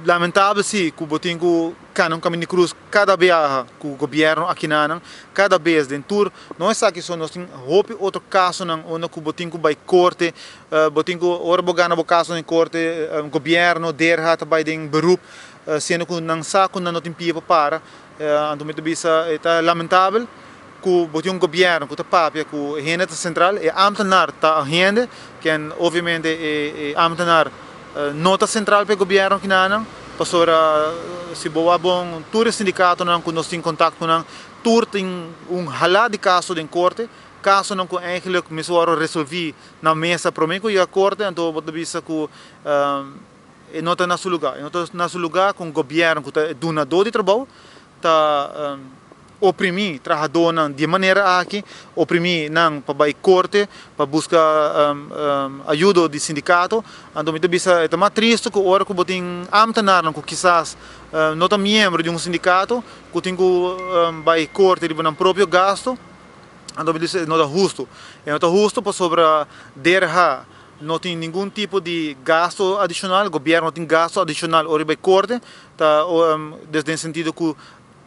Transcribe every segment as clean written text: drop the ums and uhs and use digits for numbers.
lamentável sim que o botinho canon caminho cruz cada viagem que o governo aqui na cada vez dentro não é só que só nós tem outro caso não onde o botinho vai corte botinho ora bogana caso em corte governo derra vai den beroep sendo que não sabe não tem pia para então muito bisa é lamentável que o botinho governo que o papia que o renda central é ambtenaar tá renda que obviamente é ambtenaar nota central para o governo que não para se boa bom tour sindicato não que nós temos contato não tour tem halá de caso em corte caso não que eigenlijk mesmo resolver na mesa para mim que a corte então vou dizer que nota na seu lugar com o governo que é donador de trabalho tá oprimir trabalhador de maneira aqui oprimir não para ir corte para buscar ajuda de sindicato então me bisa é mais triste que hora que botem ambtenaar que quizás não é membro de sindicato que tem que vai corte de um próprio gasto então me diz não é justo para sobre derra não tem nenhum tipo de gasto adicional o governo não tem gasto adicional hora vai corte tá desde o sentido que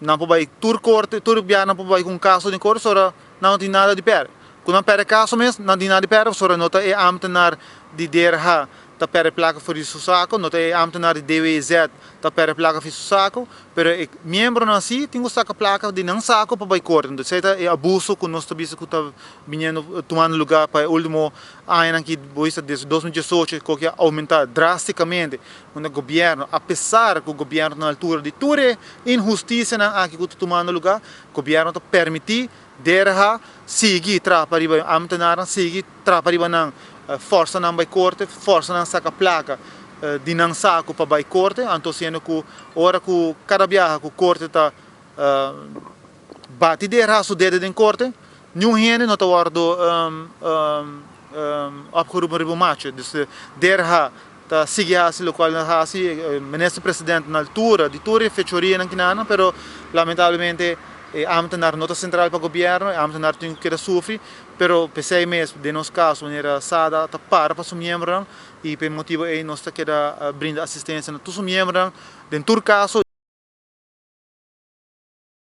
não vai tur corte tur biar não vai com caso de corte só não tem nada de per quando não per caso mesmo não tem nada de per só nota é ambtenaar de derra tá per placa for isso saco nota é ambtenaar de DWZ tá per placa for isso saco pero membro não assim tem que sacar placa de não saco para vai corte então isso é abuso que nós estamos que tá vindo tomando lugar para o último ano que desde 2018 que aumentar drasticamente o governo apesar que o governo na altura de toda injustiça aqui que está tomando lugar o governo está permitir derra seguir para ambtenaar seguir para não força não vai corte força não saca placa de não saco para vai corte então sendo que hora que cada viagem que o corte está bate derra su dedo em corte nenhum rende não está guardo opgeroepen ribomacho derra tá seguir assim o qual assim ministro presidente na altura de toda a fechoria não kinana pero lamentavelmente ambtenaar nota central para o governo ambtenaar tem que sofrer pero pensei mesmo de nosso caso maneira sada tá para os membros e por motivo aí nós tá queda brinda assistência a todos os membros dentro do caso